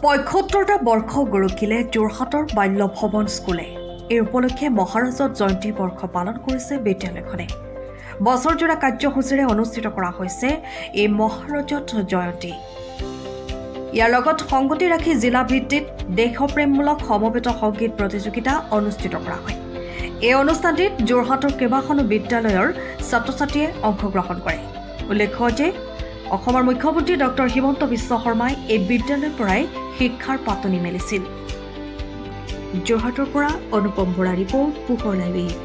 ৭৫টা বৰ্ষ গৰকিলে যোৰহাটৰ বাল্য ভৱন স্কুলে। এই উপলক্ষে মহাৰাজত জয়ন্তী বৰ্ষ পালন কৰিছে বিদ্যালয়খনে। বছৰজোৰা কাৰ্যসূচীৰে অনুষ্ঠিত কৰা হৈছে এই মহাৰাজত জয়ন্তী। ইয়াৰ লগত সংগতি ৰাখি জিলা ভিত্তিত দেশপ্ৰেমমূলক সমবেত সংগীত প্ৰতিযোগিতা অনুষ্ঠিত কৰা হয়। এই অনুষ্ঠানটিত যোৰহাটৰ কেইবাখনো বিদ্যালয়ৰ ছাত্ৰ ছাত্ৰীয়ে অংশগ্ৰহণ কৰে। উল্লেখ্য যে অসমৰ মুখ্যমন্ত্ৰী ডক্টৰ হিমন্ত বিশ্ব শৰ্মাই এই বিদ্যালয়ৰ পৰাই শিক্ষাৰ পাতনি মেলিছিল। যোৰহাটৰ পৰা অনুপম বৰা ৰিপৰ্ট, পোহৰ লাইভ।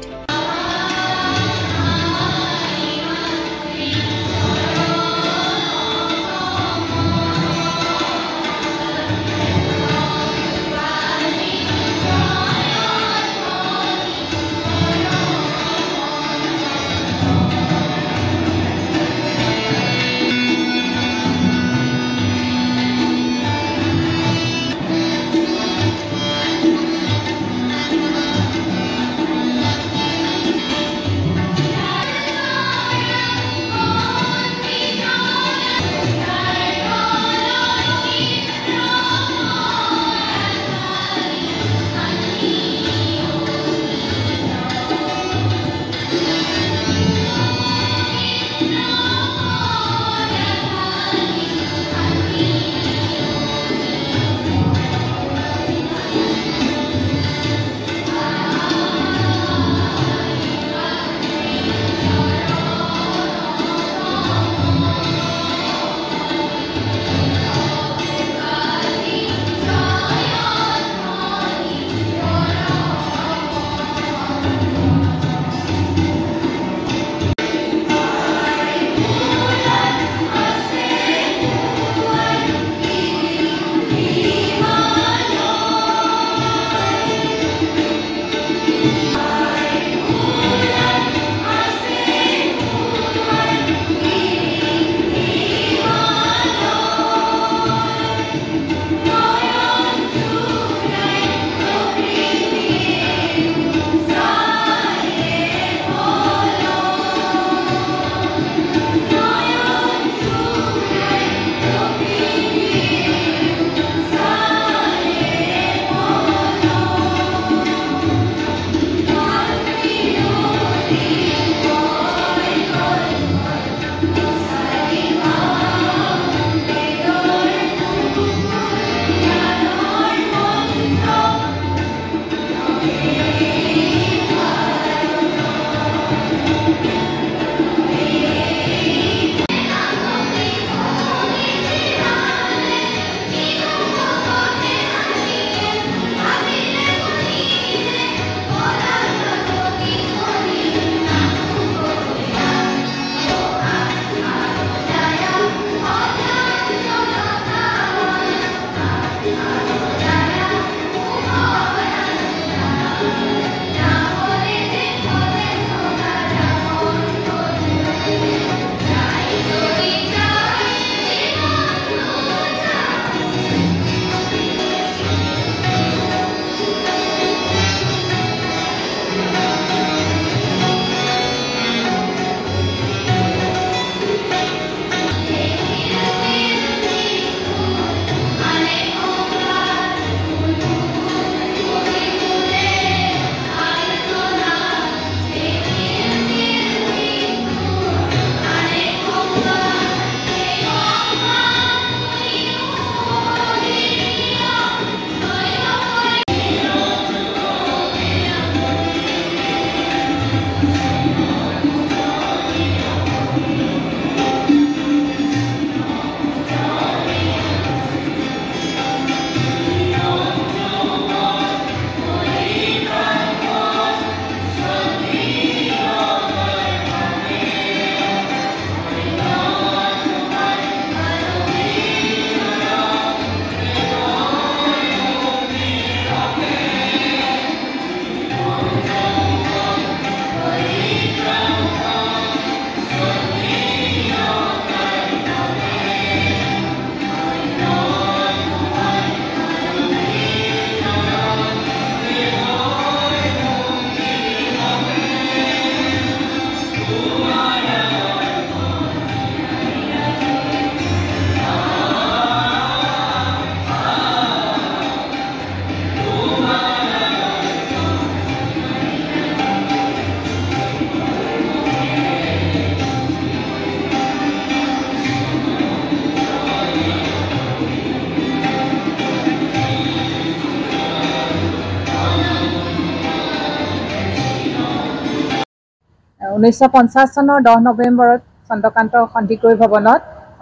1950 চনৰ 10 নৱেম্বৰত চন্দ্ৰকান্ত সন্দিকৈ ভৱনত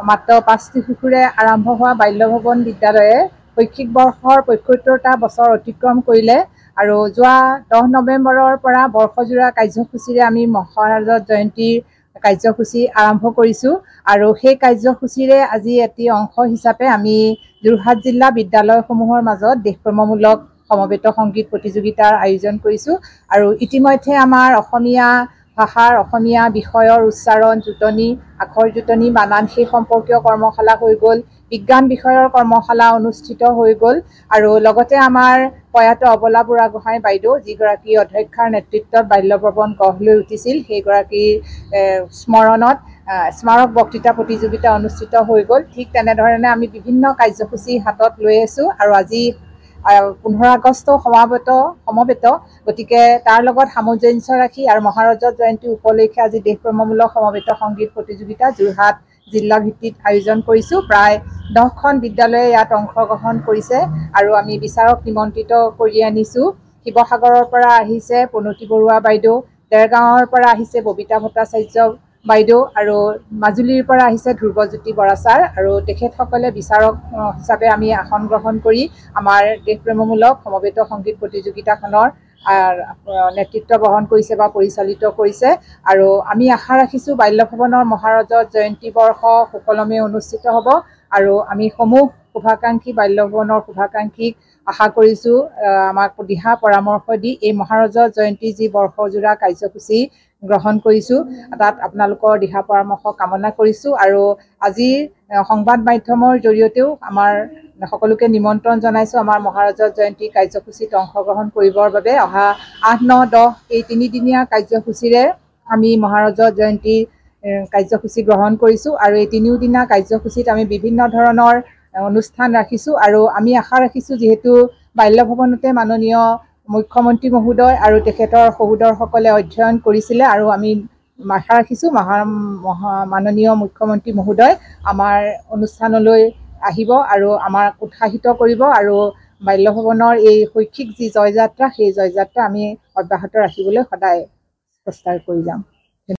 মাত্ৰ 5টি শিশুৰে আৰম্ভ হোৱা বাল্য ভৱন বিদ্যালয়ে শৈক্ষিক বৰ্ষৰ ৭৫টা বছৰ অতিক্ৰম কৰিলে আৰু যোৱা 10 নৱেম্বৰৰ পৰা বৰ্ষজোৰা কাৰ্যসূচীৰে আমি মহাৰাজত জয়ন্তীৰ কাৰ্যসূচী আৰম্ভ কৰিছোঁ আৰু সেই কাৰ্যসূচীৰে আজি এটি অংশ হিচাপে আমি যোৰহাট জিলা বিদ্যালয়সমূহৰ মাজত দেশপ্ৰেমমূলক সমবেত সংগীত প্ৰতিযোগিতাৰ আয়োজন কৰিছোঁ আৰু ইতিমধ্যে আমাৰ অসমীয়া ভাষাৰ অসমীয়া বিষয়ৰ উচ্চাৰণ জুটনি আখৰ জুটনি বানান সেই সম্পৰ্কীয় কৰ্মশালা হৈ গ'ল বিজ্ঞান বিষয়ৰ কৰ্মশালা অনুষ্ঠিত হৈ গ'ল আৰু লগতে আমাৰ প্ৰয়াত অবলা বুঢ়াগোহাঁই বাইদেউ যিগৰাকী অধ্যক্ষাৰ নেতৃত্বত বাল্য ভৱন গঢ় লৈ উঠিছিল সেইগৰাকীৰ স্মৰণত স্মাৰক বক্তৃতা প্ৰতিযোগিতা অনুষ্ঠিত হৈ গ'ল ঠিক তেনেধৰণে আমি বিভিন্ন কাৰ্যসূচী হাতত লৈ আছোঁ আৰু আজি 15 আগষ্ট সমবেত গতিকে তাৰ লগত সামঞ্জস্য ৰাখি আৰু মহাৰাজত জয়ন্তী উপলক্ষে আজি দেশপ্ৰেমমূলক সমবেত সংগীত প্ৰতিযোগিতা যোৰহাট জিলা ভিত্তিত আয়োজন কৰিছোঁ প্ৰায় 10খন বিদ্যালয়ে ইয়াত অংশগ্ৰহণ কৰিছে আৰু আমি বিচাৰক নিমন্ত্ৰিত কৰি আনিছোঁ শিৱসাগৰৰ পৰা আহিছে প্ৰণতি বৰুৱা বাইদেউ দেৰগাঁৱৰ পৰা আহিছে ববিতা ভট্টাচাৰ্য বাইদেউ আৰু মাজুলীৰ পৰা আহিছে ধ্ৰুৱজ্যোতি বৰা ছাৰ আৰু তেখেতসকলে বিচাৰক হিচাপে আমি আসন গ্ৰহণ কৰি আমাৰ দেশপ্ৰেমমূলক সমবেত সংগীত প্ৰতিযোগিতাখনৰ নেতৃত্ব বহন কৰিছে বা পৰিচালিত কৰিছে আৰু আমি আশা ৰাখিছোঁ বাল্য ভৱনৰ মহাৰাজত জয়ন্তী বৰ্ষ সুকলমে অনুষ্ঠিত হ'ব আৰু আমি সমূহ শুভাকাংক্ষী বাল্য ভৱনৰ শুভাকাংক্ষীক আশা কৰিছোঁ আমাক দিহা পৰামৰ্শ দি এই মহাৰাজত জয়ন্তী যি বৰ্ষজোৰা কাৰ্যসূচী গ্ৰহণ কৰিছোঁ তাত আপোনালোকৰ দিহা পৰামৰ্শ কামনা কৰিছোঁ আৰু আজি সংবাদ মাধ্যমৰ জৰিয়তেও আমাৰ সকলোকে নিমন্ত্ৰণ জনাইছোঁ আমাৰ মহাৰাজত জয়ন্তী কাৰ্যসূচীত অংশগ্ৰহণ কৰিবৰ বাবে অহা 8, 9, 10 এই 3দিনীয়া কাৰ্যসূচীৰে আমি মহাৰাজত জয়ন্তী কাৰ্যসূচী গ্ৰহণ কৰিছোঁ আৰু এই 3দিনীয়া কাৰ্যসূচীত আমি বিভিন্ন ধৰণৰ অনুষ্ঠান ৰাখিছোঁ আৰু আমি আশা ৰাখিছোঁ যিহেতু বাল্য ভৱনতে মাননীয় মুখ্যমন্ত্ৰী মহোদয় আৰু তেখেতৰ সহোদৰসকলে অধ্যয়ন কৰিছিলে আৰু আমি আশা ৰাখিছোঁ মাননীয় মুখ্যমন্ত্ৰী মহোদয় আমাৰ অনুষ্ঠানলৈ আহিব আৰু আমাক উৎসাহিত কৰিব আৰু বাল্য ভৱনৰ এই শৈক্ষিক যি জয়যাত্ৰা সেই জয়যাত্ৰা আমি অব্যাহত ৰাখিবলৈ সদায় চেষ্টা কৰি যাম।